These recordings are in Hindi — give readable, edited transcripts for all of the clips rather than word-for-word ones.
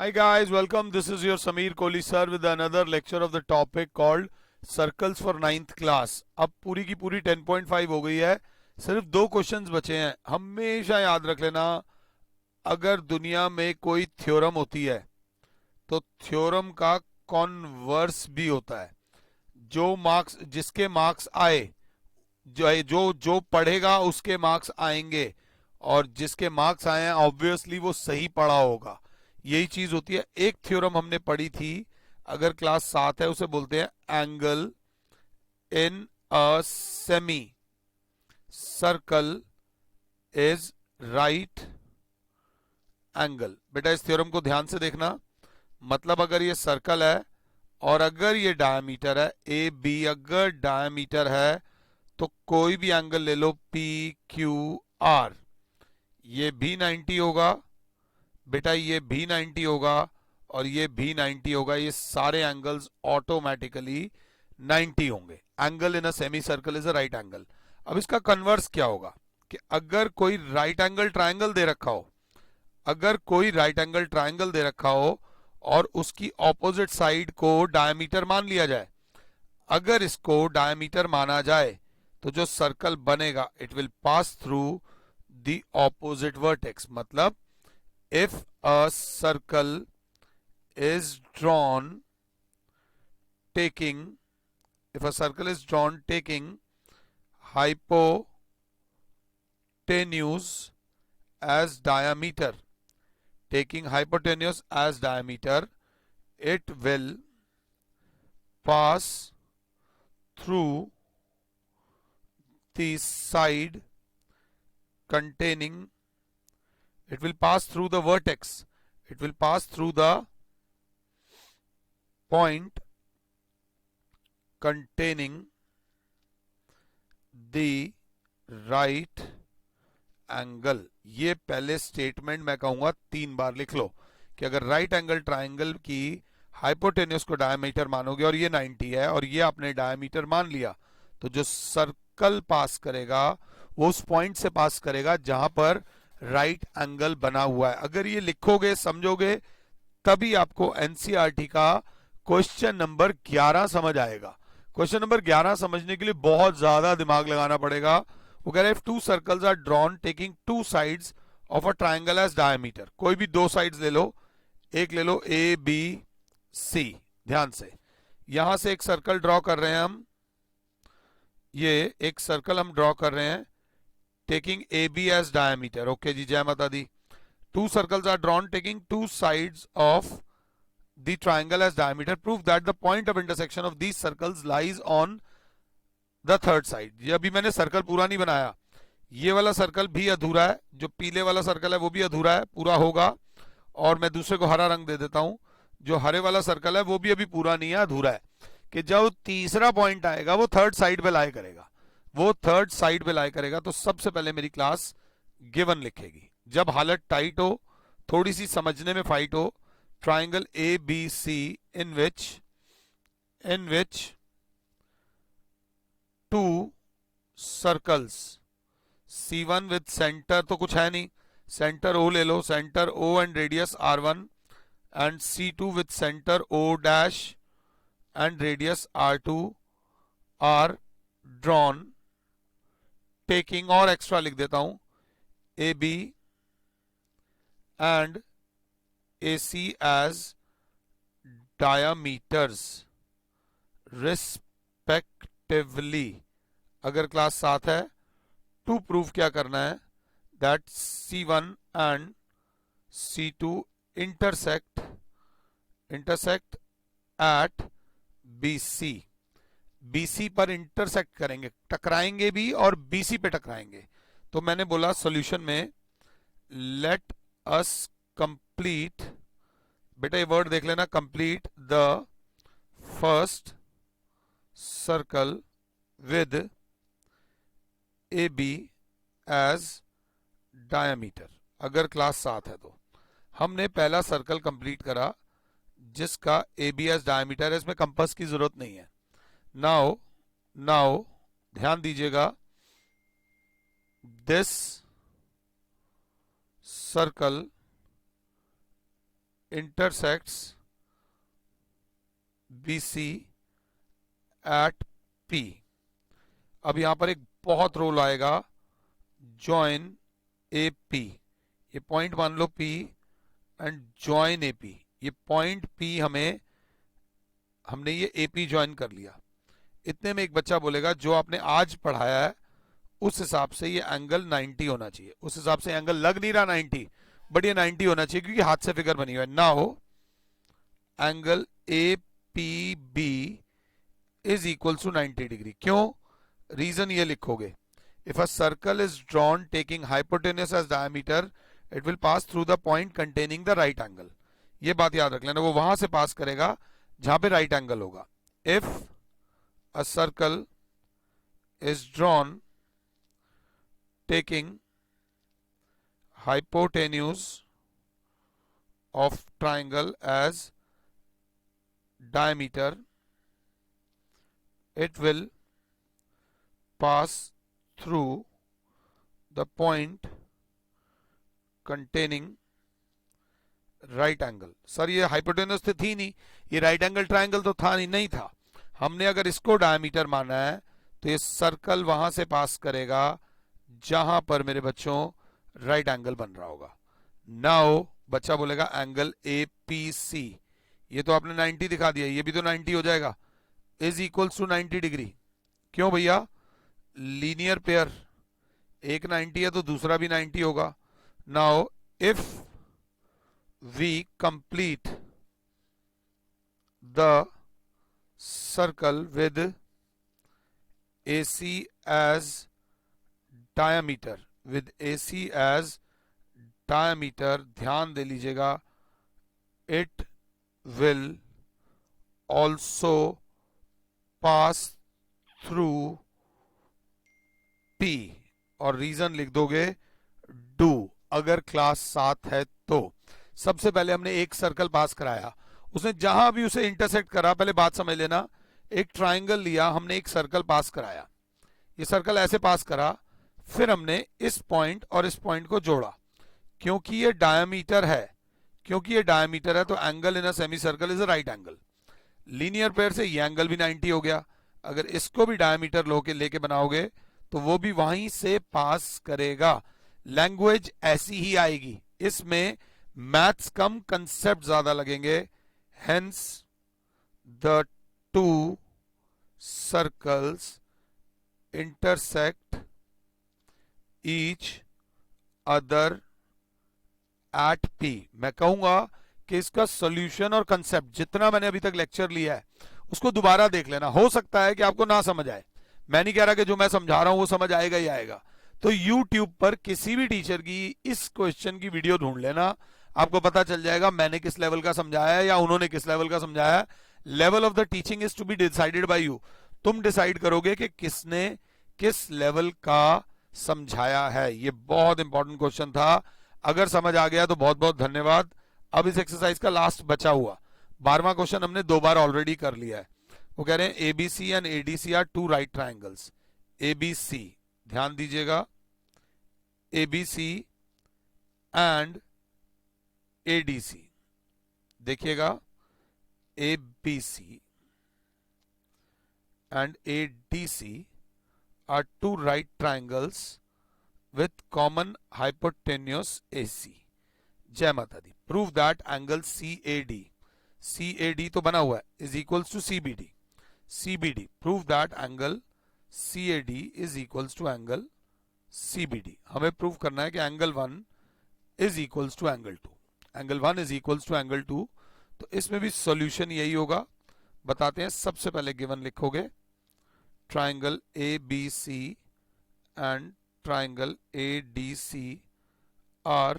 Hi guys, welcome. This is your Sameer Kohli sir with another lecture of the topic called Circles for 9th class. अब पूरी की पूरी 10.5 हो गई है, सिर्फ दो क्वेश्चंस बचे हैं. हमेशा याद रख लेना, अगर दुनिया में कोई थ्योरम होती है तो थ्योरम का कॉन्वर्स भी होता है. जो मार्क्स जिसके मार्क्स आए, जो जो जो पढ़ेगा उसके मार्क्स आएंगे, और जिसके मार्क्स आए हैं ऑब्वियसली वो सही पढ़ा होगा. यही चीज होती है. एक थ्योरम हमने पढ़ी थी, अगर क्लास 7 है, उसे बोलते हैं angle in a semi circle is right angle. बेटा इस थ्योरम को ध्यान से देखना. मतलब अगर ये सर्कल है और अगर ये डायमीटर है ए बी, अगर डायमीटर है तो कोई भी एंगल ले लो पी क्यू आर, ये भी 90 होगा बेटा, ये भी 90 होगा और ये भी 90 होगा. ये सारे एंगल्स ऑटोमेटिकली 90 होंगे. Angle in a semi circle is a right angle. अब इसका कन्वर्स क्या होगा कि अगर कोई राइट एंगल ट्रायंगल दे रखा हो, अगर कोई राइट एंगल ट्रायंगल दे रखा हो और उसकी ऑपोजिट साइड को डायमीटर मान लिया जाए, अगर इसको डायमीटर माना जाए तो जो सर्कल बनेगा it will pass through the opposite vertex. मतलब if a circle is drawn taking if a circle is drawn taking hypotenuse as diameter, it will pass through the side containing, it will pass through the vertex, it will pass through the point containing the right angle. ये पहले स्टेटमेंट मैं कहूंगा 3 बार लिख लो कि अगर राइट एंगल ट्राइंगल की हाइपोटेन्यूज को डायमीटर मानोगे और ये 90 है और ये आपने डायमीटर मान लिया, तो जो सर्कल पास करेगा वो उस पॉइंट से पास करेगा जहां पर राइट एंगल बना हुआ है. अगर ये लिखोगे समझोगे तभी आपको एनसीईआरटी का क्वेश्चन नंबर 11 समझ आएगा. क्वेश्चन नंबर 11 समझने के लिए बहुत ज्यादा दिमाग लगाना पड़ेगा. वो कह रहे हैं if two circles are drawn taking two sides of a triangle as diameter. कोई भी दो साइड्स ले लो, एक ले लो ए बी सी. ध्यान से यहां से एक सर्कल ड्रॉ कर रहे हैं हम, ये एक सर्कल हम ड्रॉ कर रहे हैं taking AB as diameter. Okay जी, जय माता दी. Two circles are drawn taking two sides of the triangle as diameter. Prove that the point of intersection of these circles lies on the third side. ये अभी मैंने सर्कल पूरा नहीं बनाया, ये वाला सर्कल भी अधूरा है, जो पीले वाला सर्कल है वो भी अधूरा है, पूरा होगा. और मैं दूसरे को हरा रंग दे देता हूं, जो हरे वाला सर्कल है वो भी अभी पूरा नहीं है, अधूरा है. कि जब तीसरा पॉइंट आएगा वो थर्ड साइड पे लाई करेगा, वो थर्ड साइड पे लाई करेगा. तो सबसे पहले मेरी क्लास गिवन लिखेगी. जब हालत टाइट हो, थोड़ी सी समझने में फाइट हो, triangle A B C in which two circles C1 with centre तो कुछ है नहीं, सेंटर O ले लो, centre O and radius R1, and C2 with centre O dash and radius R2 are drawn taking, और एक्स्ट्रा लिख देता हूं, A B and A C as diameters respectively. अगर क्लास 7 है, टू प्रूव क्या करना है, that C1 and C2 intersect at BC. BC पर इंटरसेक्ट करेंगे, टकराएंगे भी और BC पे टकराएंगे. तो मैंने बोला सॉल्यूशन में लेट अस कंप्लीट, बेटा ये वर्ड देख लेना, complete the first circle with AB as diameter. अगर क्लास 7 है तो हमने पहला सर्कल कंप्लीट करा जिसका AB एज डायमीटर है, इसमें कंपास की जरूरत नहीं है. नाउ ध्यान दीजिएगा, this circle intersects BC at P। अब यहां पर एक बहुत रूल आएगा, join AP। ये पॉइंट मान लो P एंड join AP। ये पॉइंट P हमने ये AP ज्वाइन कर लिया। इतने में एक बच्चा बोलेगा जो आपने आज पढ़ाया है उस हिसाब से ये एंगल 90 होना चाहिए। उस हिसाब से एंगल लग नहीं रहा 90, बट ये 90 होना चाहिए क्योंकि हाथ से फिगर बनी हुई है। Now angle APB is equal to 90 degree. क्यों? रीजन ये लिखोगे, if a circle is drawn taking hypotenuse as diameter it will pass through the point containing the right angle. ये बात याद रख लेना, वो वहां से पास करेगा जहां पे राइट एंगल होगा। If a circle is drawn taking hypotenuse of triangle as diameter it will pass through the point containing right angle। Sir ये हाइपोटेन्यूस तो थी नहीं, ये राइट एंगल ट्राइंगल तो था नहीं था। हमने अगर इसको डायमीटर माना है तो ये सर्कल वहां से पास करेगा जहां पर मेरे बच्चों राइट एंगल बन रहा होगा। नाउ बच्चा बोलेगा एंगल APC, ये तो आपने 90 दिखा दिया, ये भी तो 90 हो जाएगा, इज इक्वल्स टू 90 डिग्री। क्यों भैया? लीनियर पेयर, एक 90 है तो दूसरा भी 90 होगा। Now if we complete the circle with AC as diameter, with AC as diameter, ध्यान दे लीजिएगा, it will also pass through P। और रीजन लिख दोगे डू, अगर क्लास 7 है तो। सबसे पहले हमने एक सर्कल पास कराया, उसने जहां भी उसे इंटरसेक्ट करा, पहले बात समझ लेना, एक ट्राइंगल लिया, हमने एक सर्कल पास कराया, ये सर्कल ऐसे पास करा, फिर हमने इस पॉइंट और इस पॉइंट को जोड़ा। क्योंकि ये डायमीटर है, तो angle in a semi circle is a right angle. Linear pair से ये एंगल भी 90 हो गया। अगर इसको भी डायमीटर लेके बनाओगे तो वो भी वहीं से पास करेगा। लैंग्वेज ऐसी ही आएगी, इसमें मैथ्स कम, कंसेप्ट ज्यादा लगेंगे। Hence the two circles intersect each other at P। मैं कहूंगा कि इसका सॉल्यूशन और कंसेप्ट जितना मैंने अभी तक लेक्चर लिया है उसको दोबारा देख लेना। हो सकता है कि आपको ना समझ आए, मैं नहीं कह रहा कि जो मैं समझा रहा हूं वो समझ आएगा ही आएगा। तो YouTube पर किसी भी टीचर की इस क्वेश्चन की वीडियो ढूंढ लेना, आपको पता चल जाएगा मैंने किस लेवल का समझाया है या उन्होंने किस लेवल का समझाया है। Level of the teaching is to be decided by you. तुम डिसाइड करोगे कि किसने किस लेवल का समझाया है। ये बहुत इंपॉर्टेंट क्वेश्चन था, अगर समझ आ गया तो बहुत बहुत धन्यवाद। अब इस एक्सरसाइज का लास्ट बचा हुआ 12वां क्वेश्चन हमने 2 बार ऑलरेडी कर लिया है। वो कह रहे हैं ABC and ADC are two right triangles. ABC, ध्यान दीजिएगा, ABC एंड ADC, देखिएगा, ABC and ADC are two right triangles with common hypotenuse AC। जय माता दी। प्रूव दैट एंगल CAD तो बना हुआ है is equals to CBD। Prove that angle CAD is equals to angle CBD। हमें प्रूव करना है कि angle 1 is equals to angle 2, angle 1 is equals to angle 2। तो इसमें भी सॉल्यूशन यही होगा, बताते हैं। सबसे पहले गिवन लिखोगे, triangle ABC and triangle ADC are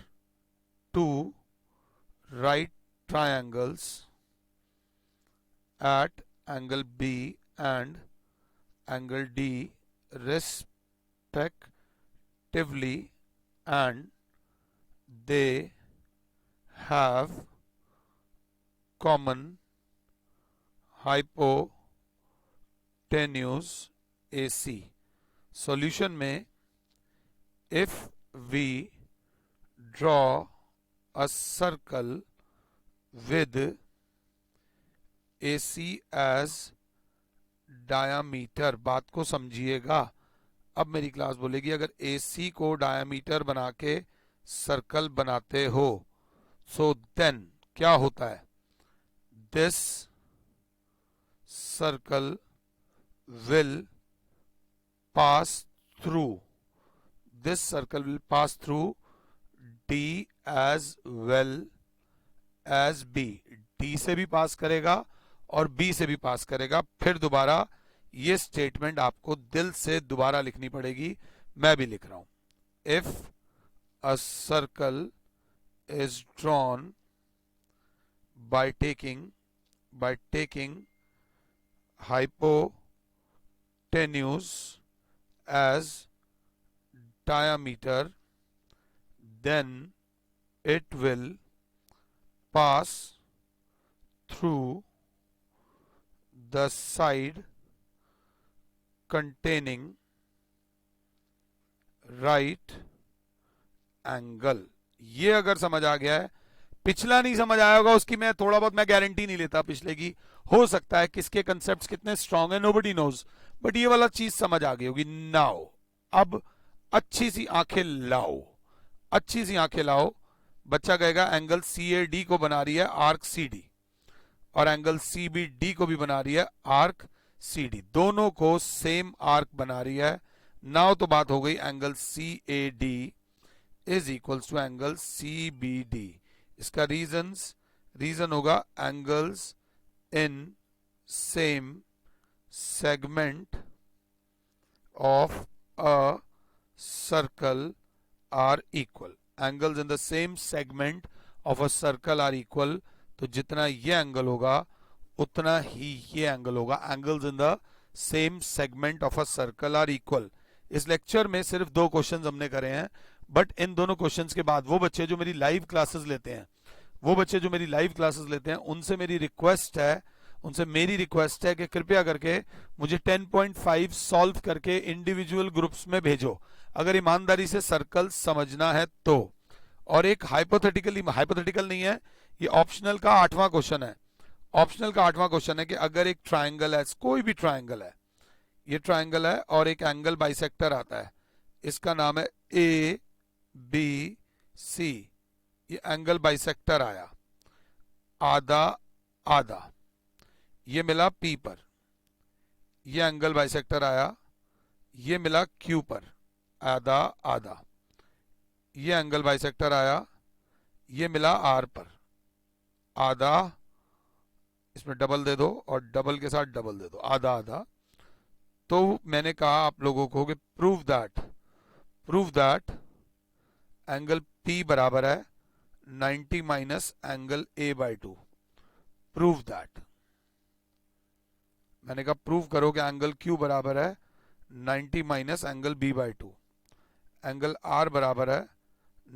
two right triangles at angle B and angle D respectively, and they have common hypotenuse AC। Solution में, if we draw a circle with AC as diameter। बात को समझिएगा। अब मेरी क्लास बोलेगी अगर AC को डायमीटर बना के सर्कल बनाते हो, सो देन क्या होता है? This circle will pass through, this circle will pass through D as well as B। D से भी पास करेगा और B से भी पास करेगा। फिर दोबारा ये स्टेटमेंट आपको दिल से दोबारा लिखनी पड़ेगी, मैं भी लिख रहा हूं। If a circle is drawn by taking hypotenuse as diameter, then it will pass through the side containing right angle। ये अगर समझ आ गया है, पिछला नहीं समझ आया होगा उसकी मैं थोड़ा बहुत मैं गारंटी नहीं लेता पिछले की, हो सकता है किसके कंसेप्ट्स कितने स्ट्रांग है नोबडी नोज, बट ये वाला चीज समझ आ गई होगी। नाउ अब अच्छी सी आंखें लाओ, अच्छी सी आंखें लाओ। बच्चा कहेगा एंगल CAD को बना रही है आर्क CD और एंगल CBD को भी बना रही है आर्क CD, दोनों को सेम आर्क बना रही है। नाउ तो बात हो गई angle CAD is equals to angle CBD। इसका रीजन होगा angles in same segment of a circle are equal. Angles in the same segment of a circle are equal, तो जितना ये एंगल होगा उतना ही ये एंगल होगा। Angles in the same segment of a circle are equal. इस लेक्चर में सिर्फ 2 क्वेश्चंस हमने करे हैं, बट इन दोनों क्वेश्चंस के बाद वो बच्चे जो मेरी लाइव क्लासेस लेते हैं, उनसे मेरी रिक्वेस्ट है कि कृपया करके मुझे 10.5 सॉल्व करके इंडिविजुअल ग्रुप्स में भेजो, अगर ईमानदारी से सर्कल समझना है तो। और एक हाइपोथेटिकल नहीं है, ये ऑप्शनल का 8वां क्वेश्चन है। ऑप्शनल का 8वां क्वेश्चन है कि अगर एक ट्राइंगल है, कोई भी ट्राइंगल है, ये ट्राइंगल है और एक एंगल बाइसेक्टर आता है, इसका नाम है ABC, ये एंगल बाइसेक्टर आया, आधा आधा ये मिला P पर, ये एंगल बाइसेक्टर आया, ये मिला Q पर, आधा आधा, ये एंगल बाइसेक्टर आया, ये मिला R पर, आधा, इसमें डबल दे दो और डबल के साथ डबल दे दो, आधा आधा। तो मैंने कहा आप लोगों को कि प्रूव दैट एंगल P बराबर है 90 minus angle A/2। Prove that, मैंने कहा प्रूव करो कि एंगल Q बराबर है 90 minus angle B/2, angle R बराबर है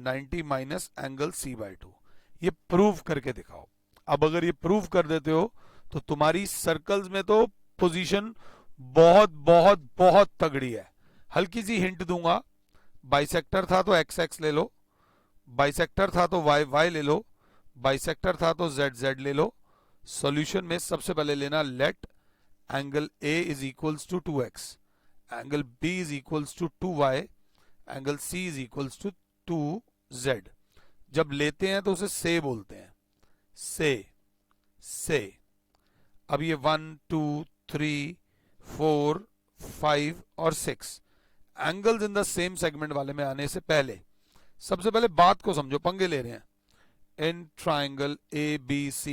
90 माइनस एंगल C/2। ये प्रूव करके दिखाओ। अब अगर ये प्रूव कर देते हो तो तुम्हारी सर्कल्स में तो पोजीशन बहुत बहुत बहुत तगड़ी है। हल्की सी हिंट दूंगा, बाइसेक्टर था तो XX ले लो, बाइसेक्टर था तो YY ले लो, बाइसेक्टर था तो ZZ ले लो। सॉल्यूशन में सबसे पहले लेना let angle A is equals to 2x, angle B is equals to 2y, angle C is equals to 2z। जब लेते हैं तो उसे से बोलते हैं, से। अब ये 1 2 3 4 5 और 6 angles in the same segment वाले में आने से पहले सबसे पहले बात को समझो, पंगे ले रहे हैं। In triangle ABC,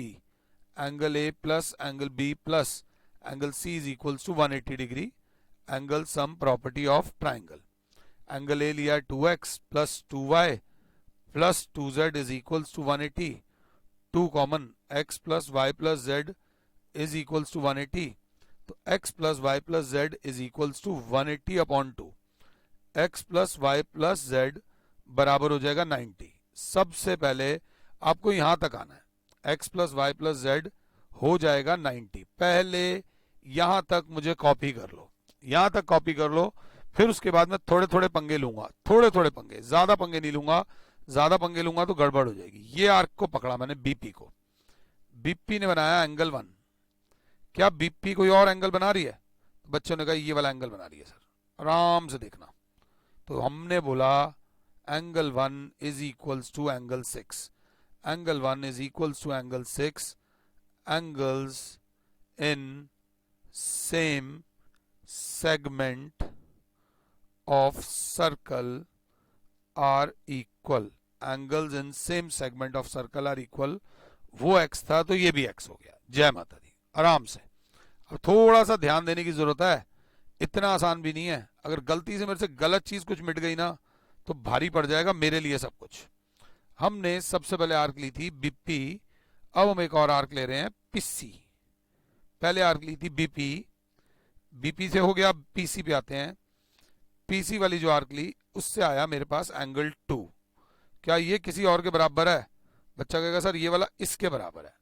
angle A plus angle B plus angle C is equals to 180 degree, angle sum property of triangle. Angle A लिया 2x plus 2y plus 2z is equals to 180, 2 common, x plus y plus z is equals to 180, तो x plus y plus z is equals to 180 upon 2, x plus y plus z बराबर हो जाएगा 90। सबसे पहले आपको यहां तक आना है, x plus y plus z हो जाएगा 90। पहले यहां तक मुझे कॉपी कर लो, यहां तक कॉपी कर लो, फिर उसके बाद मैं थोड़े थोड़े पंगे लूंगा, थोड़े थोड़े पंगे, ज्यादा पंगे नहीं लूंगा, ज्यादा पंगे लूंगा तो गड़बड़ हो जाएगी। ये आर्क को पकड़ा मैंने BP को, बीपी ने बनाया एंगल 1, क्या बीपी कोई और एंगल बना रही है? तो बच्चों ने कहा ये वाला एंगल बना रही है सर, आराम से देखना। तो हमने बोला angle 1 is equals to angle 6, angle 1 is equals to angle 6, angles in same segment of circle are equal, angles in same segment of circle are equal। वो x था तो ये भी x हो गया। जय माता दी। आराम से। अब थोड़ा सा ध्यान देने की जरूरत है, इतना आसान भी नहीं है। अगर गलती से मेरे से गलत चीज कुछ मिट गई ना तो भारी पड़ जाएगा मेरे लिए सब कुछ। हमने सबसे पहले आर्क ली थी बीपी, अब हम एक और आर्क ले रहे हैं पीसी। पहले आर्क ली थी बीपी, बीपी से हो गया, पीसी पे आते हैं। पीसी वाली जो आर्क ली उससे आया मेरे पास एंगल 2। क्या ये किसी और के बराबर है? बच्चा कहेगा सर ये वाला इसके बराबर है।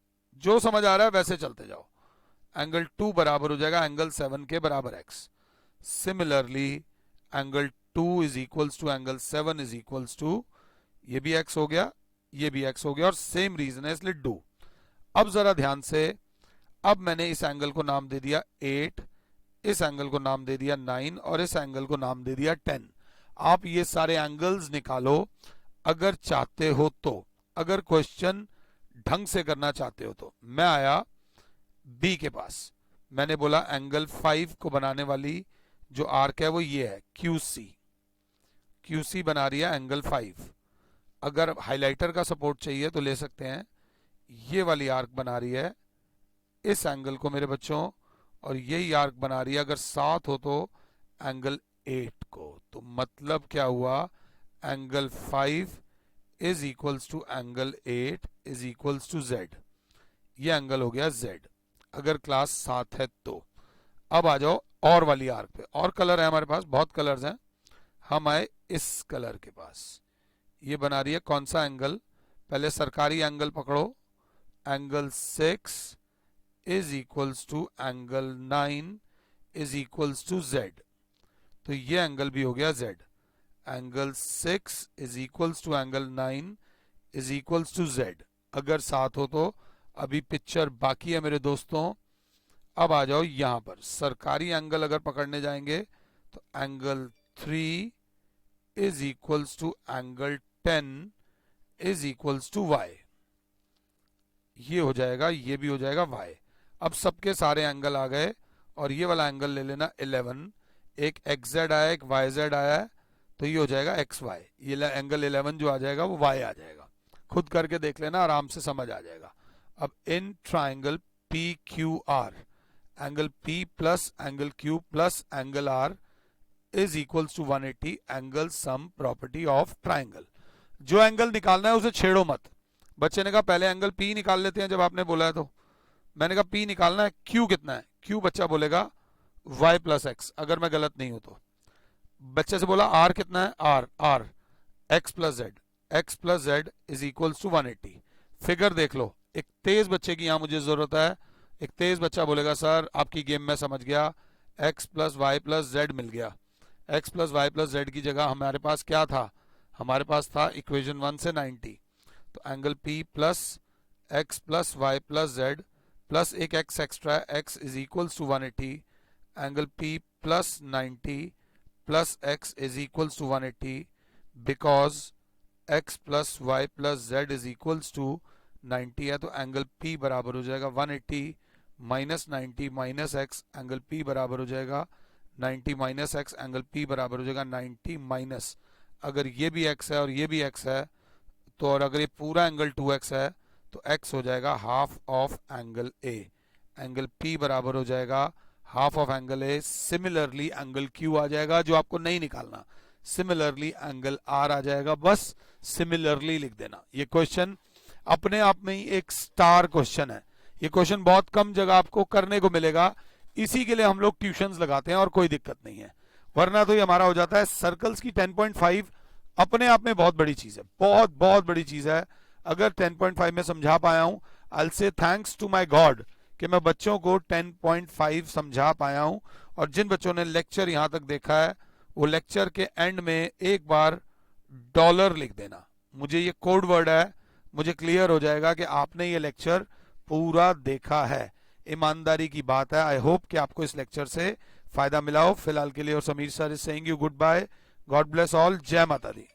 जो समझ आ रहा है वैसे चलते जाओ। एंगल 2 बराबर हो जाएगा एंगल 7 के बराबर x। Similarly angle 2 is equals to angle 7 is equals to, ये भी x हो गया, ये भी x हो गया, और सेम रीजन है इसलिए डू। अब जरा ध्यान से, अब मैंने इस एंगल को नाम दे दिया 8, इस एंगल को नाम दे दिया 9 और इस एंगल को नाम दे दिया 10। आप ये सारे एंगल्स निकालो अगर चाहते हो तो, अगर क्वेश्चन ढंग से करना चाहते हो तो। मैं आया बी के पास, मैंने बोला एंगल 5 को बनाने वाली जो आर्क है वो ये है QC। QC बना रही है एंगल 5। अगर हाइलाइटर का सपोर्ट चाहिए तो ले सकते हैं। ये वाली आर्क बना रही है इस एंगल को मेरे बच्चों, और यही आर्क बना रही है अगर साथ हो तो एंगल 8 को। तो मतलब क्या हुआ, angle 5 is equals to angle 8 is equals to Z। ये एंगल हो गया Z अगर क्लास 7 है तो। अब आ जाओ और वाली आर्क पे। और कलर है हमारे पास, बहुत कलर्स हैं। हम आए इस कलर के पास, ये बना रही है कौन सा एंगल? पहले सरकारी एंगल पकड़ो, angle 6 is equals to angle 9 is equals to Z। तो ये एंगल भी हो गया Z। Angle 6 is equals to angle 9 is equals to Z अगर साथ हो तो। अभी पिक्चर बाकी है मेरे दोस्तों। अब आ जाओ यहां पर, सरकारी एंगल अगर पकड़ने जाएंगे तो angle 3 is equals to angle 10 is equals to Y। ये हो जाएगा, ये भी हो जाएगा Y। अब सबके सारे एंगल आ गए, और ये वाला एंगल ले लेना 11। एक XZ आया, एक YZ आया है, तो ये हो जाएगा XY। ये एंगल 11 जो आ जाएगा वो Y आ जाएगा। खुद करके देख लेना, आराम से समझ आ जाएगा। अब in triangle PQR, angle P plus angle Q plus angle R is equals to 180 angle sum property of triangle. जो एंगल निकालना है उसे छेड़ो मत। बच्चे ने कहा पहले एंगल P निकाल लेते हैं, जब आपने बोला है तो मैंने कहा P निकालना है, Q कितना है? Q बच्चा बोलेगा Y प्लस X, अगर मैं गलत नहीं हूं तो। बच्चे से बोला R कितना है? R X plus Z, X plus Z is equals to 180। Figure देख लो, एक तेज बच्चे की यहां मुझे जरूरत है। एक तेज बच्चा बोलेगा सर आपकी गेम में समझ गया, X plus Y plus Z मिल गया। X plus Y plus Z की जगह हमारे पास क्या था? हमारे पास था इक्वेशन 1 से 90। तो angle P plus X plus Y plus z plus एक X extra, X is equals to 180। Angle P plus 90 plus X is equals to 180 because X plus Y plus z is equals to 90 है। तो एंगल P बराबर हो जाएगा 180 minus 90 minus X, angle P बराबर हो जाएगा 90 माइनस X, एंगल P बराबर हो जाएगा 90 माइनस, अगर ये भी X है और ये भी X है तो, और अगर ये पूरा एंगल 2X है तो X हो जाएगा half of angle A। Angle P बराबर हो जाएगा half of angle A। Similarly angle Q आ जाएगा, जो आपको नहीं निकालना। सिमिलरली एंगल R आ जाएगा, बस सिमिलरली लिख देना। ये क्वेश्चन अपने आप में ही एक स्टार क्वेश्चन है। ये क्वेश्चन बहुत कम जगह आपको करने को मिलेगा, इसी के लिए हम लोग ट्यूशंस लगाते हैं, और कोई दिक्कत नहीं है। वरना तो ये हमारा हो जाता है। सर्कल्स की 10.5 अपने आप में बहुत बड़ी चीज है, बहुत बहुत बड़ी चीज है। अगर 10.5 में समझा पाया हूं, I will say thanks to my God कि मैं बच्चों को 10.5 समझा पाया हूं। और जिन बच्चों ने लेक्चर यहां तक देखा है, वो लेक्चर के एंड में एक बार $, लिख देना। मुझे ये कोड वर्ड है, मुझे क्लियर हो जाएगा कि आपने ये लेक्चर पूरा देखा है, ईमानदारी की बात है। आई होप कि आपको इस लेक्चर से फायदा मिला हो। फिलहाल के लिए और Sameer sir is saying you good bye, God bless all, जय माता दी।